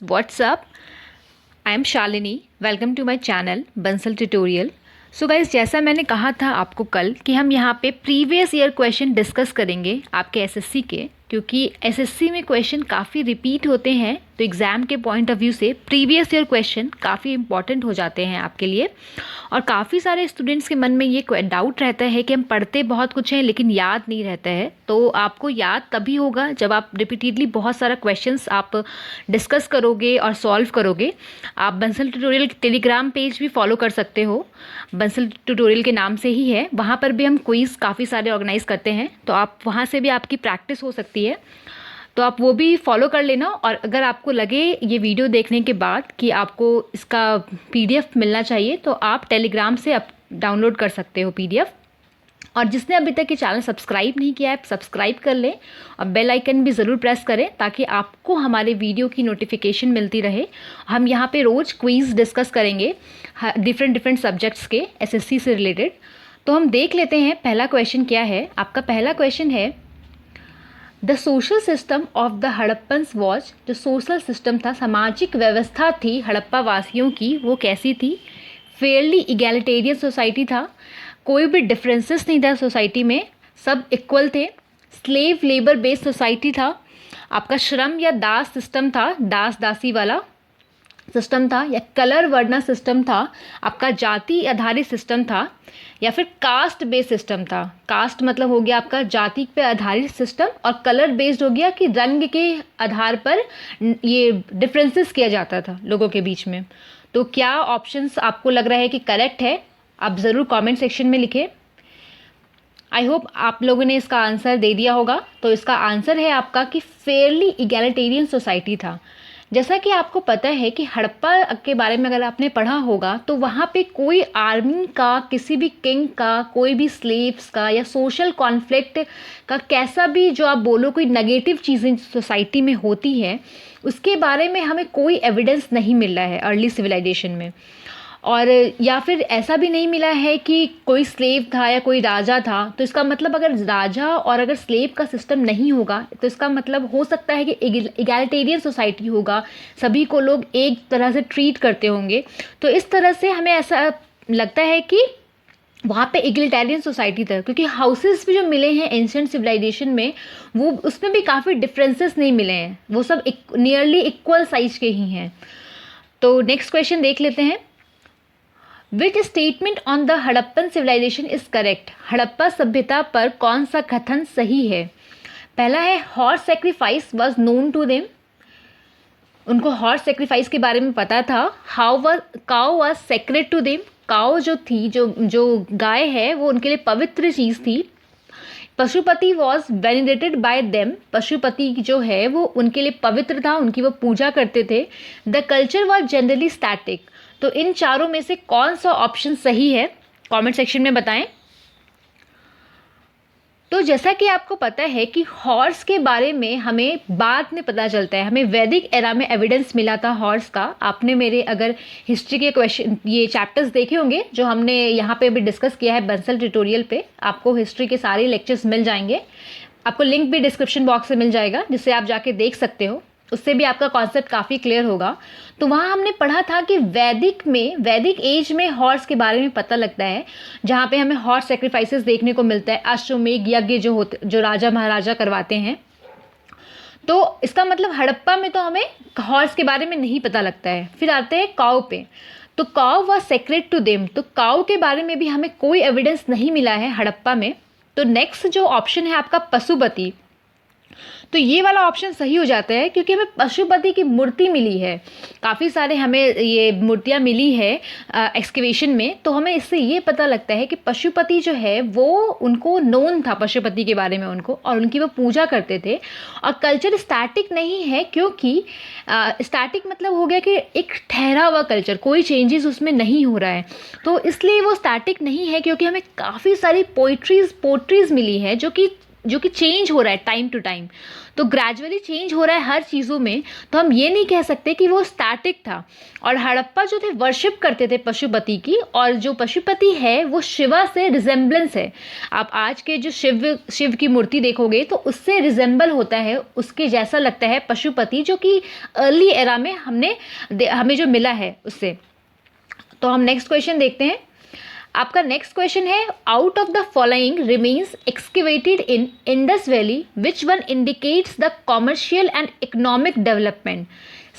What's up? I am Shalini. Welcome to my channel Bansal Tutorial. So guys, जैसा मैंने कहा था आपको कल कि हम यहाँ पे प्रीवियस ईयर क्वेश्चन डिस्कस करेंगे आपके एसएससी के, क्योंकि एसएससी में क्वेश्चन काफ़ी रिपीट होते हैं, तो एग्ज़ाम के पॉइंट ऑफ व्यू से प्रीवियस ईयर क्वेश्चन काफ़ी इंपॉर्टेंट हो जाते हैं आपके लिए। और काफ़ी सारे स्टूडेंट्स के मन में ये डाउट रहता है कि हम पढ़ते बहुत कुछ हैं लेकिन याद नहीं रहता है। तो आपको याद तभी होगा जब आप रिपीटेडली बहुत सारा क्वेश्चंस आप डिस्कस करोगे और सॉल्व करोगे। आप बंसल ट्यूटोरियल टेलीग्राम पेज भी फॉलो कर सकते हो, बंसल ट्यूटोरियल के नाम से ही है। वहाँ पर भी हम क्विज़ काफ़ी सारे ऑर्गेनाइज करते हैं, तो आप वहाँ से भी आपकी प्रैक्टिस हो सकती है, तो आप वो भी फॉलो कर लेना। और अगर आपको लगे ये वीडियो देखने के बाद कि आपको इसका पीडीएफ मिलना चाहिए, तो आप टेलीग्राम से डाउनलोड कर सकते हो पीडीएफ। और जिसने अभी तक ये चैनल सब्सक्राइब नहीं किया है, सब्सक्राइब कर लें और बेल आइकन भी ज़रूर प्रेस करें ताकि आपको हमारे वीडियो की नोटिफिकेशन मिलती रहे। हम यहाँ पे रोज़ क्विज़ डिस्कस करेंगे डिफरेंट सब्जेक्ट्स के एसएससी से रिलेटेड। तो हम देख लेते हैं पहला क्वेश्चन क्या है। आपका पहला क्वेश्चन है, the social system of the Harappans was, जो सोशल सिस्टम था, सामाजिक व्यवस्था थी हड़प्पा वासियों की, वो कैसी थी? फेयरली इगैलिटेरियन सोसाइटी था, कोई भी डिफरेंसेस नहीं था सोसाइटी में, सब इक्वल थे। स्लेव लेबर बेस्ड सोसाइटी था, आपका श्रम या दास सिस्टम था, दास दासी वाला सिस्टम था, या कलर वर्णा सिस्टम था, आपका जाति आधारित सिस्टम था, या फिर कास्ट बेस्ड सिस्टम था। कास्ट मतलब हो गया आपका जाति पे आधारित सिस्टम, और कलर बेस्ड हो गया कि रंग के आधार पर ये डिफरेंसेस किया जाता था लोगों के बीच में। तो क्या ऑप्शंस आपको लग रहा है कि करेक्ट है? आप ज़रूर कमेंट सेक्शन में लिखें। आई होप आप लोगों ने इसका आंसर दे दिया होगा। तो इसका आंसर है आपका कि फेयरली इगैलिटेरियन सोसाइटी था। जैसा कि आपको पता है कि हड़प्पा के बारे में अगर आपने पढ़ा होगा, तो वहाँ पे कोई आर्मी का, किसी भी किंग का, कोई भी स्लेव्स का या सोशल कॉन्फ्लिक्ट का, कैसा भी जो आप बोलो कोई नेगेटिव चीज़ें सोसाइटी में होती है, उसके बारे में हमें कोई एविडेंस नहीं मिल रहा है अर्ली सिविलाइजेशन में। और या फिर ऐसा भी नहीं मिला है कि कोई स्लेव था या कोई राजा था। तो इसका मतलब अगर राजा और अगर स्लेव का सिस्टम नहीं होगा, तो इसका मतलब हो सकता है कि इगैलिटेरियन सोसाइटी होगा, सभी को लोग एक तरह से ट्रीट करते होंगे। तो इस तरह से हमें ऐसा लगता है कि वहाँ पे इगैलिटेरियन सोसाइटी था, क्योंकि हाउसेस भी जो मिले हैं एंशिएंट सिविलाइजेशन में, वो उसमें भी काफ़ी डिफरेंसेस नहीं मिले हैं, वो सब नियरली इक्वल साइज के ही हैं। तो नेक्स्ट क्वेश्चन देख लेते हैं। Which statement on the Harappan civilization is correct? Harappa सभ्यता पर कौन सा कथन सही है? पहला है, horse sacrifice was known to them, उनको हॉर्स सेक्रीफाइस के बारे में पता था। Cow was sacred to them, cow जो थी, जो गाय है, वो उनके लिए पवित्र चीज़ थी। Pashupati was venerated by them, Pashupati जो है वो उनके लिए पवित्र था, उनकी वो पूजा करते थे। The culture was generally static. तो इन चारों में से कौन सा ऑप्शन सही है, कमेंट सेक्शन में बताएं। तो जैसा कि आपको पता है कि हॉर्स के बारे में हमें बाद में पता चलता है, हमें वैदिक एरा में एविडेंस मिला था हॉर्स का। आपने मेरे अगर हिस्ट्री के क्वेश्चन, ये चैप्टर्स देखे होंगे जो हमने यहाँ पे भी डिस्कस किया है बंसल ट्यूटोरियल पे, आपको हिस्ट्री के सारे लेक्चर्स मिल जाएंगे। आपको लिंक भी डिस्क्रिप्शन बॉक्स में मिल जाएगा, जिससे आप जाके देख सकते हो, उससे भी आपका कॉन्सेप्ट काफ़ी क्लियर होगा। तो वहाँ हमने पढ़ा था कि वैदिक एज में हॉर्स के बारे में पता लगता है, जहाँ पे हमें हॉर्स सेक्रीफाइसेस देखने को मिलता है, अश्वमेध यज्ञ जो राजा महाराजा करवाते हैं। तो इसका मतलब हड़प्पा में तो हमें हॉर्स के बारे में नहीं पता लगता है। फिर आते हैं काऊ पे, तो काऊ वॉज सेक्रेड टू देम, तो काऊ के बारे में भी हमें कोई एविडेंस नहीं मिला है हड़प्पा में। तो नेक्स्ट जो ऑप्शन है आपका पशुपति, तो ये वाला ऑप्शन सही हो जाता है, क्योंकि हमें पशुपति की मूर्ति मिली है, काफ़ी सारे हमें ये मूर्तियाँ मिली है एक्सकेवेशन में। तो हमें इससे ये पता लगता है कि पशुपति जो है वो, उनको नोन था पशुपति के बारे में उनको, और उनकी वो पूजा करते थे। और कल्चर स्टैटिक नहीं है, क्योंकि स्टैटिक मतलब हो गया कि एक ठहरा हुआ कल्चर, कोई चेंजेस उसमें नहीं हो रहा है, तो इसलिए वो स्टैटिक नहीं है। क्योंकि हमें काफ़ी सारी पोट्रीज मिली है जो कि जो कि चेंज हो रहा है टाइम टू टाइम, तो ग्रेजुअली चेंज हो रहा है हर चीज़ों में, तो हम ये नहीं कह सकते कि वो स्टैटिक था। और हड़प्पा जो थे वर्शिप करते थे पशुपति की, और जो पशुपति है वो शिवा से रिजेम्बलेंस है। आप आज के जो शिव की मूर्ति देखोगे तो उससे रिजेंबल होता है, उसके जैसा लगता है पशुपति, जो कि अर्ली एरा में हमें जो मिला है उससे। तो हम नेक्स्ट क्वेश्चन देखते हैं। आपका नेक्स्ट क्वेश्चन है, out of the following remains excavated in Indus valley which one indicates the commercial and economic development.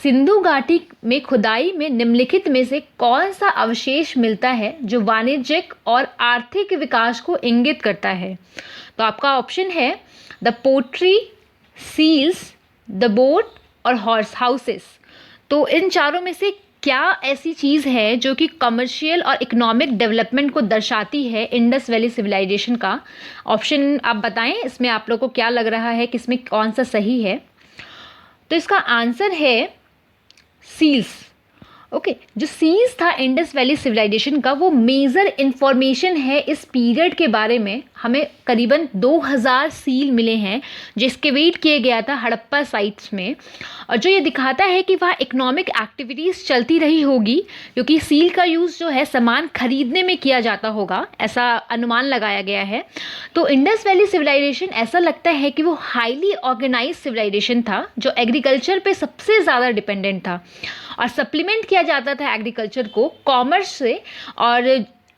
Sindhu घाटी में खुदाई में निम्नलिखित में से कौन सा अवशेष मिलता है जो वाणिज्यिक और आर्थिक विकास को इंगित करता है। तो आपका ऑप्शन है the pottery, seals, the boat और हॉर्स हाउसेस। तो इन चारों में से क्या ऐसी चीज़ है जो कि कमर्शियल और इकोनॉमिक डेवलपमेंट को दर्शाती है इंडस वैली सिविलाइजेशन का। ऑप्शन आप बताएं, इसमें आप लोग को क्या लग रहा है कि इसमें कौन सा सही है। तो इसका आंसर है सील्स। ओके, जो सील्स था इंडस वैली सिविलाइजेशन का, वो मेजर इंफॉर्मेशन है इस पीरियड के बारे में। हमें करीबन 2000 सील मिले हैं जो एक्सकेवेट किए गया था हड़प्पा साइट्स में, और जो ये दिखाता है कि वहाँ इकोनॉमिक एक्टिविटीज़ चलती रही होगी, क्योंकि सील का यूज़ जो है सामान खरीदने में किया जाता होगा, ऐसा अनुमान लगाया गया है। तो इंडस वैली सिविलाइजेशन ऐसा लगता है कि वो हाईली ऑर्गेनाइज सिविलाइजेशन था जो एग्रीकल्चर पे सबसे ज़्यादा डिपेंडेंट था, और सप्लीमेंट किया जाता था एग्रीकल्चर को कॉमर्स से। और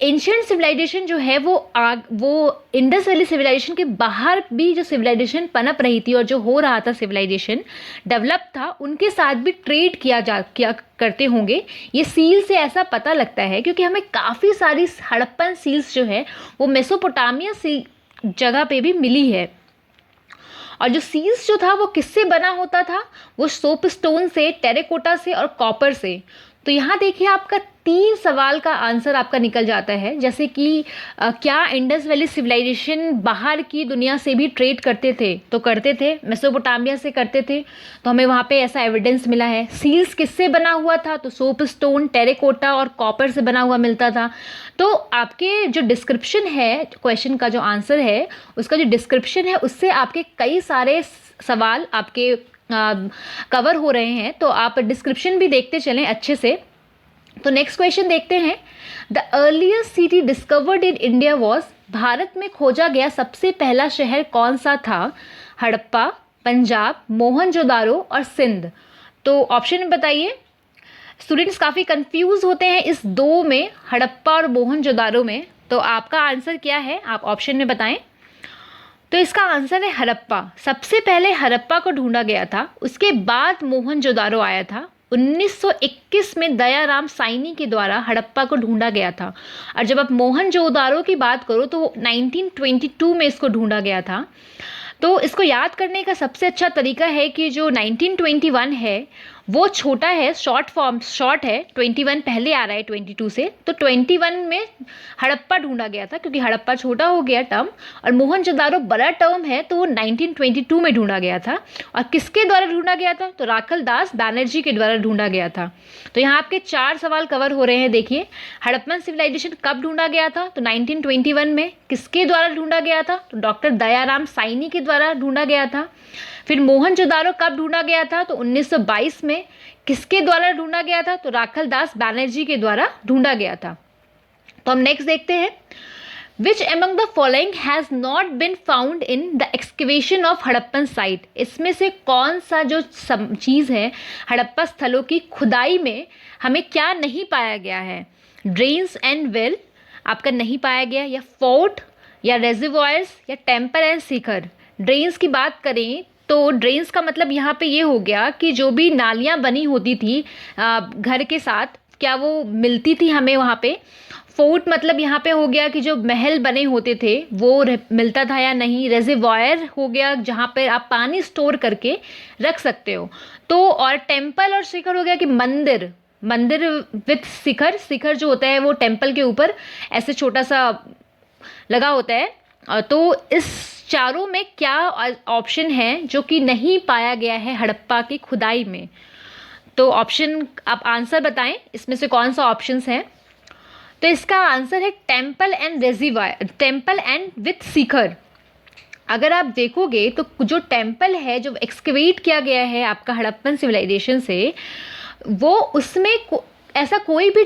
एंशिएंट सिविलाइजेशन जो है वो इंडस वैली सिविलाइजेशन के बाहर भी जो सिविलाइजेशन पनप रही थी और जो हो रहा था सिविलाइजेशन डेवलप था, उनके साथ भी ट्रेड किया करते होंगे। ये सील से ऐसा पता लगता है, क्योंकि हमें काफ़ी सारी हड़प्पन सील्स जो है वो मेसोपोटामिया जगह पे भी मिली है। और जो सील्स जो था वो किससे बना होता था, वो सोप स्टोन से, टेराकोटा से और कॉपर से। तो यहाँ देखिए आपका 3 सवाल का आंसर आपका निकल जाता है, जैसे कि क्या इंडस वैली सिविलाइजेशन बाहर की दुनिया से भी ट्रेड करते थे, तो करते थे, मेसोपोटामिया से करते थे, तो हमें वहाँ पे ऐसा एविडेंस मिला है। सील्स किससे बना हुआ था, तो सोप स्टोन, टेराकोटा और कॉपर से बना हुआ मिलता था। तो आपके जो डिस्क्रिप्शन है क्वेश्चन का, जो आंसर है उसका जो डिस्क्रिप्शन है, उससे आपके कई सारे सवाल आपके कवर हो रहे हैं, तो आप डिस्क्रिप्शन भी देखते चलें अच्छे से। तो नेक्स्ट क्वेश्चन देखते हैं। The earliest city discovered in India was, Bharat में खोजा गया सबसे पहला शहर कौन सा था। हड़प्पा, पंजाब, मोहनजोदारो और सिंध। तो ऑप्शन में बताइए। स्टूडेंट्स काफ़ी कंफ्यूज होते हैं इस दो में, हड़प्पा और मोहनजोदारो में। तो आपका आंसर क्या है, आप ऑप्शन में बताएं। तो इसका आंसर है हड़प्पा। सबसे पहले हड़प्पा को ढूंढा गया था, उसके बाद मोहनजोदारो आया था। 1921 में दयाराम साइनी के द्वारा हड़प्पा को ढूंढा गया था। और जब आप मोहनजोदारो की बात करो तो 1922 में इसको ढूंढा गया था। तो इसको याद करने का सबसे अच्छा तरीका है कि जो 1921 है वो छोटा है, शॉर्ट है, 21 पहले आ रहा है 22 से, तो 21 में हड़प्पा ढूंढा गया था, क्योंकि हड़प्पा छोटा हो गया टर्म, और मोहनजोदारो बड़ा टर्म है, तो वो 1922 में ढूंढा गया था। और किसके द्वारा ढूंढा गया था, तो राखल दास बैनर्जी के द्वारा ढूंढा गया था। तो यहाँ आपके 4 सवाल कवर हो रहे हैं। देखिए, हड़प्पन सिविलाइजेशन कब ढूंढा गया था, तो 1921 में। किसके द्वारा ढूंढा गया था, तो डॉक्टर दयाराम साइनी के द्वारा ढूंढा गया था। फिर मोहनजोदारो कब ढूंढा गया था, तो 1922 में। किसके द्वारा ढूंढा गया था, तो राखल दास बैनर्जी के द्वारा ढूंढा गया था। तो हम नेक्स्ट देखते हैं। Which among the following has not been found in the excavation of Harappan site. इसमें से कौन सा जो चीज़ है हड़प्पा स्थलों की खुदाई में हमें क्या नहीं पाया गया है। ड्रेन्स एंड वेल आपका नहीं पाया गया, या फोर्ट, या रेजर्वॉयर्स, या टेम्पल एंड शिखर। ड्रेन्स की बात करें तो ड्रेन्स का मतलब यहाँ पे ये हो गया कि जो भी नालियाँ बनी होती थी घर के साथ, क्या वो मिलती थी हमें वहाँ पे। फोर्ट मतलब यहाँ पे हो गया कि जो महल बने होते थे वो मिलता था या नहीं। रेजर्वॉयर हो गया जहाँ पे आप पानी स्टोर करके रख सकते हो। तो और टेम्पल और शिखर हो गया कि मंदिर विथ शिखर जो होता है वो टेम्पल के ऊपर ऐसे छोटा सा लगा होता है। तो इस चारों में क्या ऑप्शन है जो कि नहीं पाया गया है हड़प्पा की खुदाई में। तो ऑप्शन आप आंसर बताएं, इसमें से कौन सा ऑप्शंस है। तो इसका आंसर है टेम्पल एंड विथ शिखर। अगर आप देखोगे तो जो टेम्पल है जो एक्सकेवेट किया गया है आपका हड़प्पन सिविलाइजेशन से, वो उसमें ऐसा कोई भी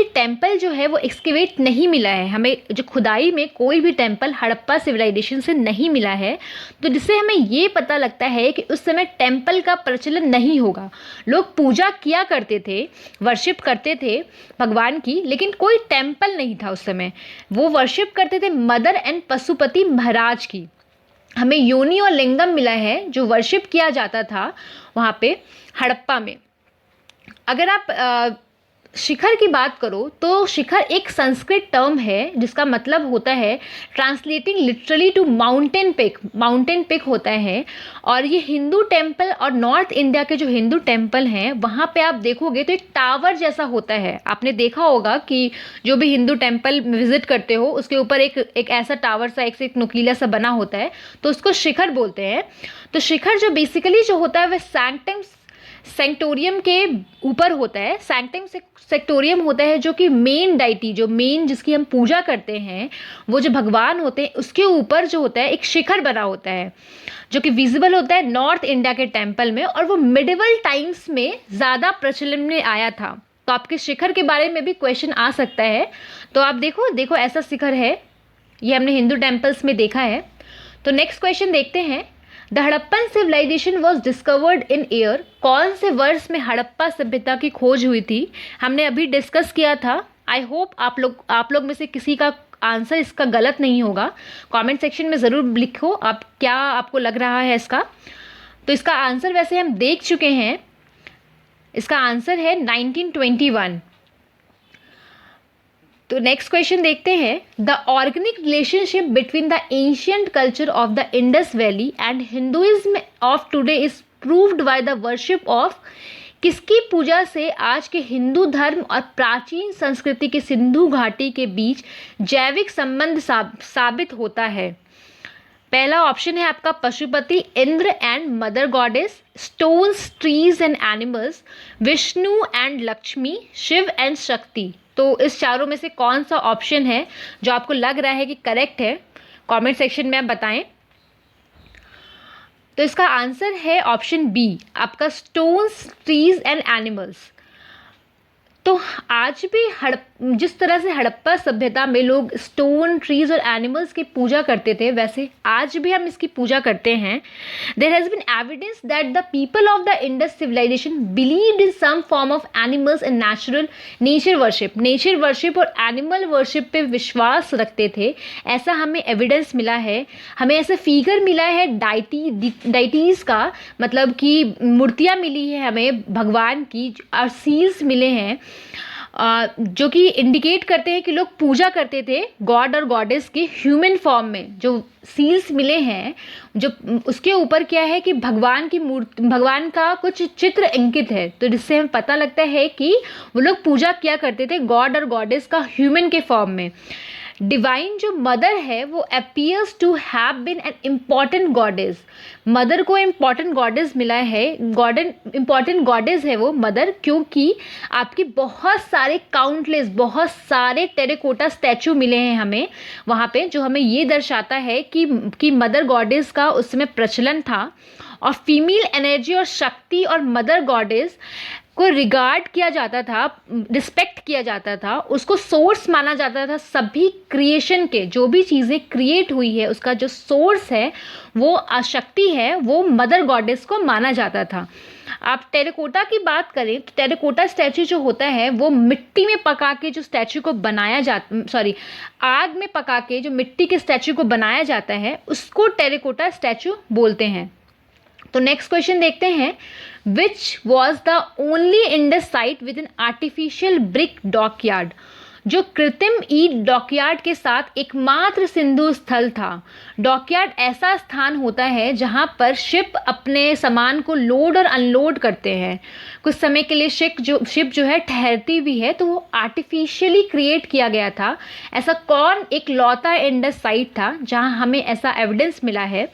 टेम्पल जो है वो एक्सकेवेट नहीं मिला है हमें, जो खुदाई में कोई भी टेम्पल हड़प्पा सिविलाइजेशन से नहीं मिला है। तो जिससे हमें ये पता लगता है कि उस समय टेम्पल का प्रचलन नहीं होगा। लोग पूजा किया करते थे, वर्शिप करते थे भगवान की, लेकिन कोई टेम्पल नहीं था उस समय। वो वर्शिप करते थे मदर एंड पशुपति महाराज की। हमें योनि और लिंगम मिला है जो वर्शिप किया जाता था वहाँ पे हड़प्पा में। अगर आप शिखर की बात करो तो शिखर एक संस्कृत टर्म है जिसका मतलब होता है, translating literally to mountain peak होता है। और ये हिंदू टेम्पल और नॉर्थ इंडिया के जो हिंदू टेम्पल हैं वहाँ पे आप देखोगे तो एक टावर जैसा होता है। आपने देखा होगा कि जो भी हिंदू टेम्पल विजिट करते हो उसके ऊपर एक ऐसा टावर सा एक नुकीला सा बना होता है, तो उसको शिखर बोलते हैं। तो शिखर जो बेसिकली जो होता है वह सेंक्टोरियम के ऊपर होता है। सैंक्टम सेक्टोरियम होता है जो कि मेन डाइटी, जो मेन जिसकी हम पूजा करते हैं, वो जो भगवान होते हैं उसके ऊपर जो होता है एक शिखर बना होता है जो कि विजिबल होता है नॉर्थ इंडिया के टेम्पल में। और वो मिडिवल टाइम्स में ज़्यादा प्रचलन में आया था। तो आपके शिखर के बारे में भी क्वेश्चन आ सकता है। तो आप देखो ऐसा शिखर है, ये हमने हिंदू टेम्पल्स में देखा है। तो नेक्स्ट क्वेश्चन देखते हैं। The Harappan civilization was discovered in year. कौन से वर्ष में हड़प्पा सभ्यता की खोज हुई थी? हमने अभी डिस्कस किया था। आई होप आप लोग में से किसी का आंसर इसका गलत नहीं होगा। कमेंट सेक्शन में ज़रूर लिखो आप क्या आपको लग रहा है इसका। तो इसका आंसर वैसे हम देख चुके हैं। इसका आंसर है 1921। तो नेक्स्ट क्वेश्चन देखते हैं। The organic relationship between the ancient culture of the Indus valley and Hinduism of today is proved by the worship of. किसकी पूजा से आज के हिंदू धर्म और प्राचीन संस्कृति के सिंधु घाटी के बीच जैविक संबंध साबित होता है? पहला ऑप्शन है आपका Pashupati, Indra and mother goddess, stones, trees and animals, Vishnu and Lakshmi, Shiva and Shakti. तो इस चारों में से कौन सा ऑप्शन है जो आपको लग रहा है कि करेक्ट है? कमेंट सेक्शन में आप बताएं। तो इसका आंसर है ऑप्शन बी, आपका स्टोन्स, ट्रीज एंड एनिमल्स। तो आज भी जिस तरह से हड़प्पा सभ्यता में लोग स्टोन, ट्रीज और एनिमल्स की पूजा करते थे, वैसे आज भी हम इसकी पूजा करते हैं। There has been evidence that the people of the Indus civilization believed in some form of animals and nature worship और एनिमल वर्शिप पे विश्वास रखते थे। ऐसा हमें एविडेंस मिला है। हमें ऐसा फिगर मिला है डाइटीज़ का, मतलब कि मूर्तियाँ मिली है हमें भगवान की, और सील्स मिले हैं जो कि इंडिकेट करते हैं कि लोग पूजा करते थे गॉड और गॉडेस की ह्यूमन फॉर्म में। जो सील्स मिले हैं जो उसके ऊपर क्या है कि भगवान का कुछ चित्र अंकित है, तो जिससे हमें पता लगता है कि वो लोग पूजा किया करते थे गॉड और गॉडेस का ह्यूमन के फॉर्म में। डिवाइन जो मदर है वो appears to have been an important goddess. Mother को इम्पॉर्टेंट गॉडेस मिला है, इम्पॉर्टेंट गॉडेस है वो मदर, क्योंकि आपकी बहुत सारे टेराकोटा स्टैचू मिले हैं हमें वहाँ पे, जो हमें ये दर्शाता है कि मदर गॉडेस का उस समय प्रचलन था। और फीमेल एनर्जी और शक्ति और मदर गॉडेस को रिगार्ड किया जाता था, रिस्पेक्ट किया जाता था, उसको सोर्स माना जाता था सभी क्रिएशन के। जो भी चीज़ें क्रिएट हुई है उसका जो सोर्स है, वो शक्ति है, वो मदर गॉडेस को माना जाता था। आप टेराकोटा की बात करें तो टेराकोटा स्टैचू जो होता है वो मिट्टी में पका के जो स्टैचू को आग में पका के जो मिट्टी के स्टैचू को बनाया जाता है उसको टेराकोटा स्टैचू बोलते हैं। तो नेक्स्ट क्वेश्चन देखते हैं। Which was the only Indus site with an artificial brick dockyard? जो कृत्रिम ईंट डॉकयार्ड के साथ एकमात्र सिंधु स्थल था। डॉकयार्ड ऐसा स्थान होता है जहां पर शिप अपने सामान को लोड और अनलोड करते हैं। कुछ समय के लिए शिप जो है ठहरती भी है, तो वो आर्टिफिशियली क्रिएट किया गया था। ऐसा कौन एक लौता इंडस साइट था जहां हमें ऐसा एविडेंस मिला है?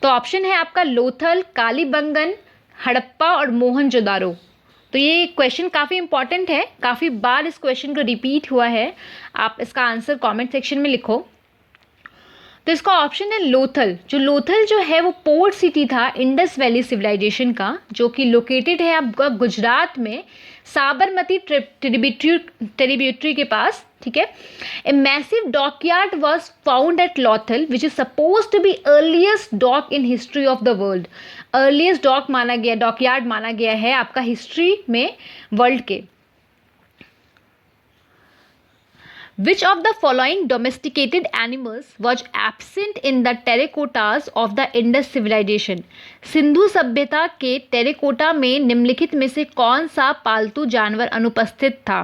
तो ऑप्शन है आपका लोथल, कालीबंगन, हड़प्पा और मोहनजोदारो। तो ये क्वेश्चन काफ़ी इंपॉर्टेंट है, काफ़ी बार इस क्वेश्चन को रिपीट हुआ है। आप इसका आंसर कमेंट सेक्शन में लिखो। तो इसका ऑप्शन है लोथल। जो लोथल जो है वो पोर्ट सिटी था इंडस वैली सिविलाइजेशन का, जो कि लोकेटेड है आपका गुजरात में साबरमती ट्रिब्यूटरी के पास, ठीक है। A massive dockyard was found at Lothal which is suppose to be earliest dock in history of the world. Earliest dock माना गया, डॉकयार्ड माना गया है आपका हिस्ट्री में वर्ल्ड के। Which of the following domesticated animals was absent in the terracottas of the Indus civilization? Sindhu सभ्यता के टेराकोटा में निम्नलिखित में से कौन सा पालतू जानवर अनुपस्थित था?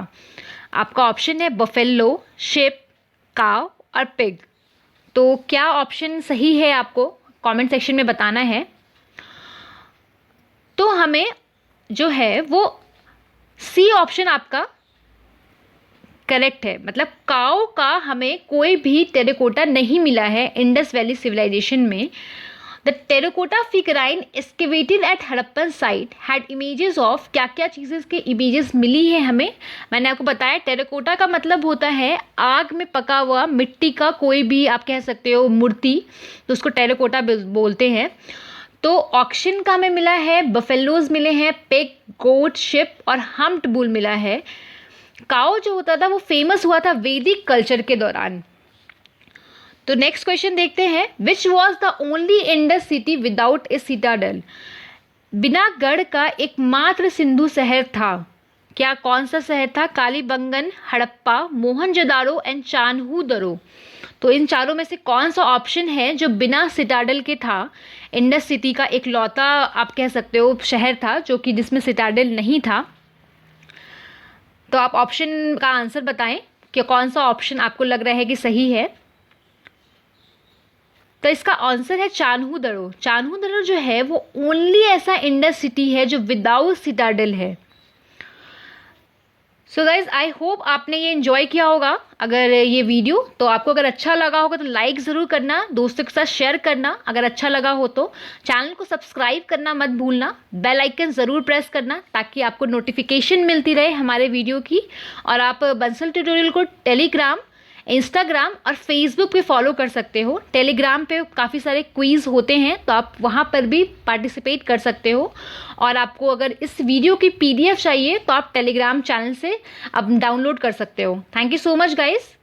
आपका ऑप्शन है बफेलो, शेप, काव और पिग। तो क्या ऑप्शन सही है आपको कमेंट सेक्शन में बताना है। तो हमें जो है वो सी ऑप्शन आपका करेक्ट है, मतलब काऊ का हमें कोई भी टेराकोटा नहीं मिला है इंडस वैली सिविलाइजेशन में। The terracotta figurine excavated at Harappan site had images of, क्या क्या चीज़ें के इमेजेस मिली है हमें। मैंने आपको बताया टेराकोटा का मतलब होता है आग में पका हुआ मिट्टी का कोई भी आप कह सकते हो मूर्ति, तो उसको टेराकोटा बोलते हैं। तो ऑक्शन का हमें मिला है, बफेलोज मिले हैं, पिग, गोट, शिप और हम्प्ड बुल मिला है। काऊ जो होता था वो फेमस हुआ था वैदिक कल्चर के दौरान। तो नेक्स्ट क्वेश्चन देखते हैं। Which was the only Indus city without A Citadel? बिना गढ़ का एकमात्र सिंधु शहर था। क्या कौन सा शहर था? कालीबंगन, हड़प्पा, मोहनजोदारो एंड चान्हू-दरो। तो इन चारों में से कौन सा ऑप्शन है जो बिना सिटाडेल के था? इंडस सिटी का एक लौता आप कह सकते हो शहर था जो कि जिसमें सिटाडेल नहीं था। तो आप ऑप्शन का आंसर बताएं कि कौन सा ऑप्शन आपको लग रहा है कि सही है। तो इसका आंसर है चान्हू-दरो। चान्हू-दरो जो है वो ओनली ऐसा इंडस सिटी है जो विदाउट सिटाडेल है। सो गाइज आई होप आपने ये एंजॉय किया होगा। अगर ये वीडियो तो आपको अगर अच्छा लगा होगा तो लाइक ज़रूर करना, दोस्तों के साथ शेयर करना अगर अच्छा लगा हो तो। चैनल को सब्सक्राइब करना मत भूलना, बेल आइकन ज़रूर प्रेस करना ताकि आपको नोटिफिकेशन मिलती रहे हमारे वीडियो की। और आप बंसल ट्यूटोरियल को टेलीग्राम, इंस्टाग्राम और फेसबुक पे फॉलो कर सकते हो। टेलीग्राम पे काफ़ी सारे क्विज़ होते हैं तो आप वहाँ पर भी पार्टिसिपेट कर सकते हो। और आपको अगर इस वीडियो की PDF चाहिए तो आप टेलीग्राम चैनल से अब डाउनलोड कर सकते हो। Thank you so much guys.